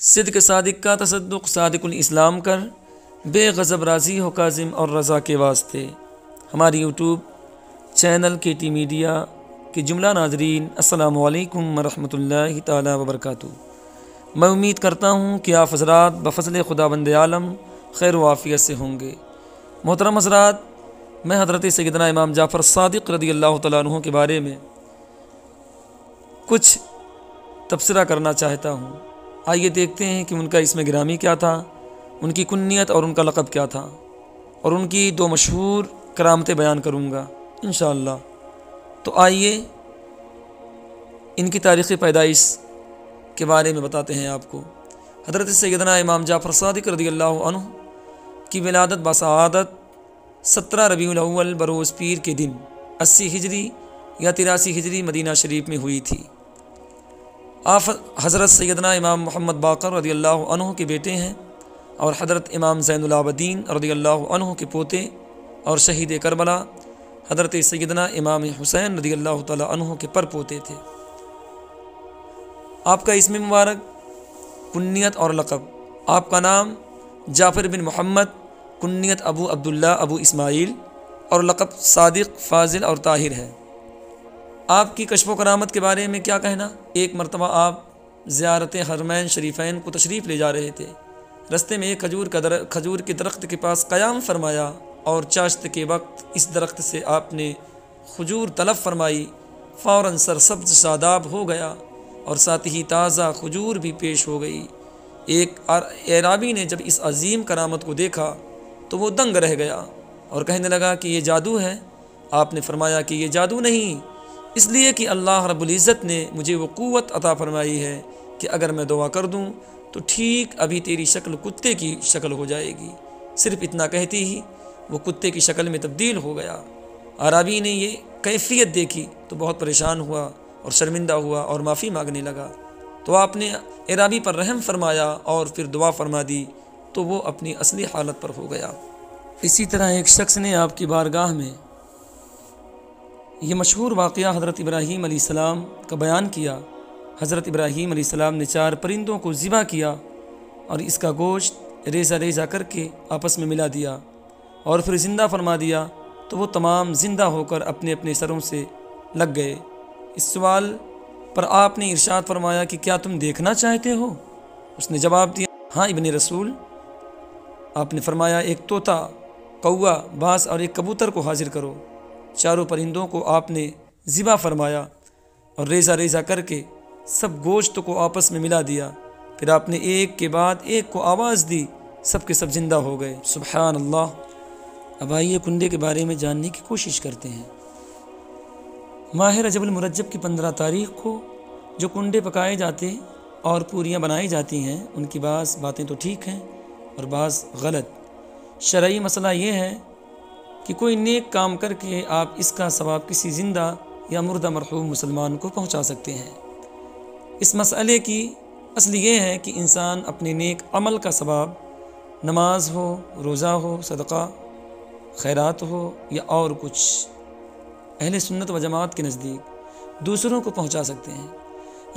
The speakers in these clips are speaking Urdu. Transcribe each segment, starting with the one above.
صدق صادق کا تصدق صادق الاسلام کر، بے غضب راضی ہو کاظم اور رضا کے واسطے۔ ہماری یوٹیوب چینل KT میڈیا کے جملہ ناظرین، السلام علیکم ورحمۃ اللہ تعالی وبرکاتہ۔ میں امید کرتا ہوں کہ آپ حضرات بفضل خداوند عالم خیر و عافیت سے ہوں گے۔ محترم حضرات، میں حضرت سیدنا امام جعفر صادق رضی اللہ تعالیٰ عنہ کے بارے میں کچھ تبصرہ کرنا چاہتا ہوں۔ آئیے دیکھتے ہیں کہ ان کا اسم گرامی کیا تھا، ان کی کنیت اور ان کا لقب کیا تھا، اور ان کی دو مشہور کرامتیں بیان کروں گا انشاءاللہ۔ تو آئیے ان کی تاریخ پیدائش کے بارے میں بتاتے ہیں آپ کو۔ حضرت سیدنا امام جعفر صادق رضی اللہ عنہ کی ولادت بسعادت 17 ربیع الاول بروز پیر کے دن 80 ہجری یا 83 ہجری مدینہ شریف میں ہوئی تھی۔ آپ حضرت سیدنا امام محمد باقر رضی اللہ عنہ کے بیٹے ہیں اور حضرت امام زین العابدین رضی اللہ عنہ کے پوتے اور شہید کربلا حضرت سیدنا امام حسین رضی اللہ تعالی عنہ کے پر پوتے تھے۔ آپ کا اسم مبارک، کنیت اور لقب: آپ کا نام جعفر بن محمد، کنیت ابو عبداللہ ابو اسماعیل، اور لقب صادق، فاضل اور طاہر ہے۔ آپ کی کشف و کرامت کے بارے میں کیا کہنا؟ ایک مرتبہ آپ زیارت حرمین شریفین کو تشریف لے جا رہے تھے۔ رستے میں ایک کھجور کے درخت کے پاس قیام فرمایا اور چاشت کے وقت اس درخت سے آپ نے کھجور طلب فرمائی۔ فوراً سرسبز شاداب ہو گیا اور ساتھ ہی تازہ کھجور بھی پیش ہو گئی۔ ایک اعرابی نے جب اس عظیم کرامت کو دیکھا تو وہ دنگ رہ گیا اور کہنے لگا کہ یہ جادو ہے۔ آپ نے فرمایا کہ یہ جادو نہیں، اس لیے کہ اللہ رب العزت نے مجھے وہ قوت عطا فرمائی ہے کہ اگر میں دعا کر دوں تو ٹھیک ابھی تیری شکل کتے کی شکل ہو جائے گی۔ صرف اتنا کہتی ہی وہ کتے کی شکل میں تبدیل ہو گیا۔ اعرابی نے یہ کیفیت دیکھی تو بہت پریشان ہوا اور شرمندہ ہوا اور معافی مانگنے لگا۔ تو آپ نے اعرابی پر رحم فرمایا اور پھر دعا فرما دی تو وہ اپنی اصلی حالت پر ہو گیا۔ اسی طرح ایک شخص نے آپ کی بارگاہ میں یہ مشہور واقعہ حضرت ابراہیم علیہ السلام کا بیان کیا۔ حضرت ابراہیم علیہ السلام نے 4 پرندوں کو ذبح کیا اور اس کا گوشت ریزہ ریزہ کر کے آپس میں ملا دیا اور پھر زندہ فرما دیا تو وہ تمام زندہ ہو کر اپنے اپنے سروں سے لگ گئے۔ اس سوال پر آپ نے ارشاد فرمایا کہ کیا تم دیکھنا چاہتے ہو؟ اس نے جواب دیا، ہاں ابن رسول۔ آپ نے فرمایا ایک طوطا، کوا، باز اور ایک کبوتر کو حاضر کرو۔ 4 پرندوں کو آپ نے ذبح فرمایا اور ریزہ ریزہ کر کے سب گوشت کو آپس میں ملا دیا۔ پھر آپ نے ایک کے بعد ایک کو آواز دی، سب کے سب زندہ ہو گئے۔ سبحان اللہ۔ اب آئیے کنڈے کے بارے میں جاننے کی کوشش کرتے ہیں۔ ماہ رجب المرجب کی 15 تاریخ کو جو کنڈے پکائے جاتے اور پوریاں بنائی جاتی ہیں، ان کی بعض باتیں تو ٹھیک ہیں اور بعض غلط۔ شرعی مسئلہ یہ ہے کہ کوئی نیک کام کر کے آپ اس کا ثواب کسی زندہ یا مردہ مرحوم مسلمان کو پہنچا سکتے ہیں۔ اس مسئلے کی اصل یہ ہے کہ انسان اپنے نیک عمل کا ثواب، نماز ہو، روزہ ہو، صدقہ خیرات ہو یا اور کچھ، اہل سنت و جماعت کے نزدیک دوسروں کو پہنچا سکتے ہیں۔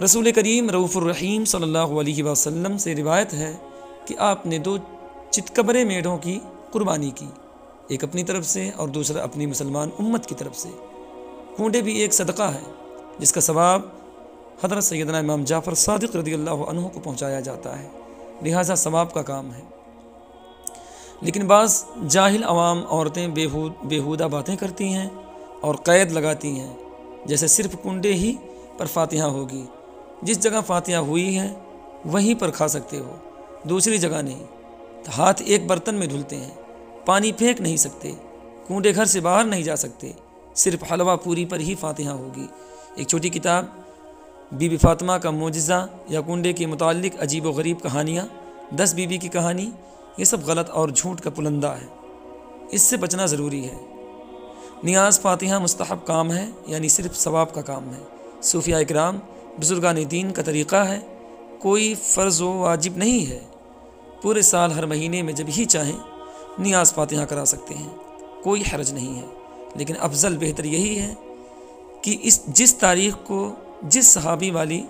رسول کریم رؤوف الرحیم صلی اللہ علیہ وسلم سے روایت ہے کہ آپ نے 2 چتکبرے میڑوں کی قربانی کی، ایک اپنی طرف سے اور دوسرا اپنی مسلمان امت کی طرف سے۔ کنڈے بھی ایک صدقہ ہے جس کا ثواب حضرت سیدنا امام جعفر صادق رضی اللہ عنہ کو پہنچایا جاتا ہے، لہٰذا ثواب کا کام ہے۔ لیکن بعض جاہل عوام عورتیں بیہودہ باتیں کرتی ہیں اور قید لگاتی ہیں، جیسے صرف کنڈے ہی پر فاتحہ ہوگی، جس جگہ فاتحہ ہوئی ہے وہیں پر کھا سکتے ہو، دوسری جگہ نہیں۔ ہاتھ ایک برتن میں دھلتے ہیں، پانی پھینک نہیں سکتے، کنڈے گھر سے باہر نہیں جا سکتے، صرف حلوہ پوری پر ہی فاتحہ ہوگی۔ ایک چھوٹی کتاب بی بی فاطمہ کا معجزہ یا کنڈے کے متعلق عجیب و غریب کہانیاں، 10 بیوی کی کہانی، یہ سب غلط اور جھوٹ کا پلندہ ہے، اس سے بچنا ضروری ہے۔ نیاز فاتحہ مستحب کام ہے، یعنی صرف ثواب کا کام ہے۔ صوفیاء اکرام، بزرگان دین کا طریقہ ہے، کوئی فرض و واجب نہیں ہے۔ پورے سال ہر مہینے میں جب ہی چاہیں نیاز فاتحہ کرا سکتے ہیں، کوئی حرج نہیں ہے۔ لیکن افضل بہتر یہی ہے کہ جس تاریخ کو جس صحابی والی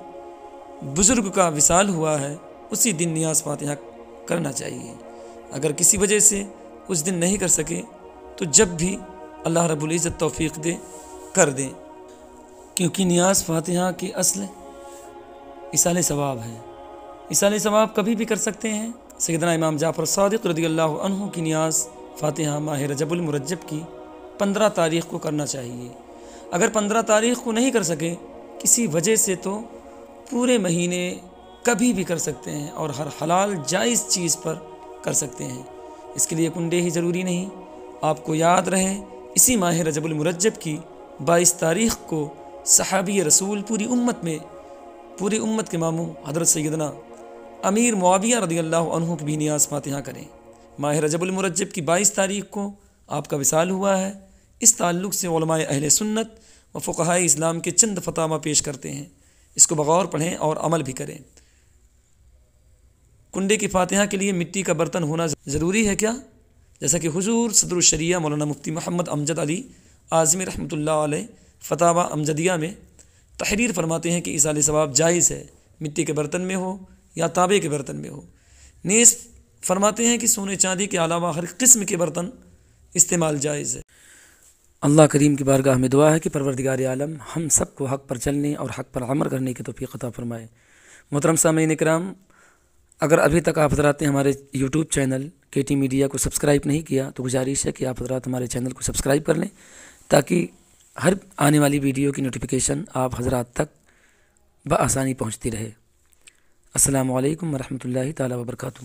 بزرگ کا وصال ہوا ہے اسی دن نیاز فاتحہ کرنا چاہیے۔ اگر کسی وجہ سے اس دن نہیں کر سکے تو جب بھی اللہ رب العزت توفیق دے کر دیں، کیونکہ نیاز فاتحہ کی اصل ایصال ثواب ہے۔ ایصال ثواب کبھی بھی کر سکتے ہیں۔ سیدنا امام جعفر صادق رضی اللہ عنہ کی نیاز فاتحہ ماہ رجب المرجب کی 15 تاریخ کو کرنا چاہیے۔ اگر 15 تاریخ کو نہیں کر سکے کسی وجہ سے تو پورے مہینے کبھی بھی کر سکتے ہیں اور ہر حلال جائز چیز پر کر سکتے ہیں۔ اس کے لیے کنڈے ہی ضروری نہیں۔ آپ کو یاد رہے اسی ماہ رجب المرجب کی 22 تاریخ کو صحابی رسول پوری امت کے ماموں حضرت سیدنا امیر معاویہ رضی اللہ عنہ کی بھی نیاز فاتحہ کریں۔ ماہ رجب المرجب کی 22 تاریخ کو آپ کا وصال ہوا ہے۔ اس تعلق سے علماء اہل سنت و فقہائے اسلام کے چند فتاوی پیش کرتے ہیں، اس کو بغور پڑھیں اور عمل بھی کریں۔ کنڈے کی فاتحہ کے لیے مٹی کا برتن ہونا ضروری ہے کیا؟ جیسا کہ حضور صدر الشریعہ مولانا مفتی محمد امجد علی اعظمی رحمۃ اللہ علیہ فتاوی امجدیہ میں تحریر فرماتے ہیں کہ ایصال ثواب جائز ہے، مٹی کے برتن میں ہو یا تانبے کے برتن میں ہو۔ نیز فرماتے ہیں کہ سونے چاندی کے علاوہ ہر قسم کے برتن استعمال جائز ہے۔ اللہ کریم کی بارگاہ میں دعا ہے کہ پروردگار عالم ہم سب کو حق پر چلنے اور حق پر عمل کرنے کی توفیق عطا فرمائے۔ محترم سامعین کرام، اگر ابھی تک آپ حضرات نے ہمارے یوٹیوب چینل KT میڈیا کو سبسکرائب نہیں کیا تو گزارش ہے کہ آپ حضرات ہمارے چینل کو سبسکرائب کر لیں تاکہ ہر آنے والی ویڈیو کی نوٹیفیکیشن آپ حضرات تک بآسانی پہنچتی رہے۔ السلام علیکم ورحمۃ اللہ تعالیٰ وبرکاتہ۔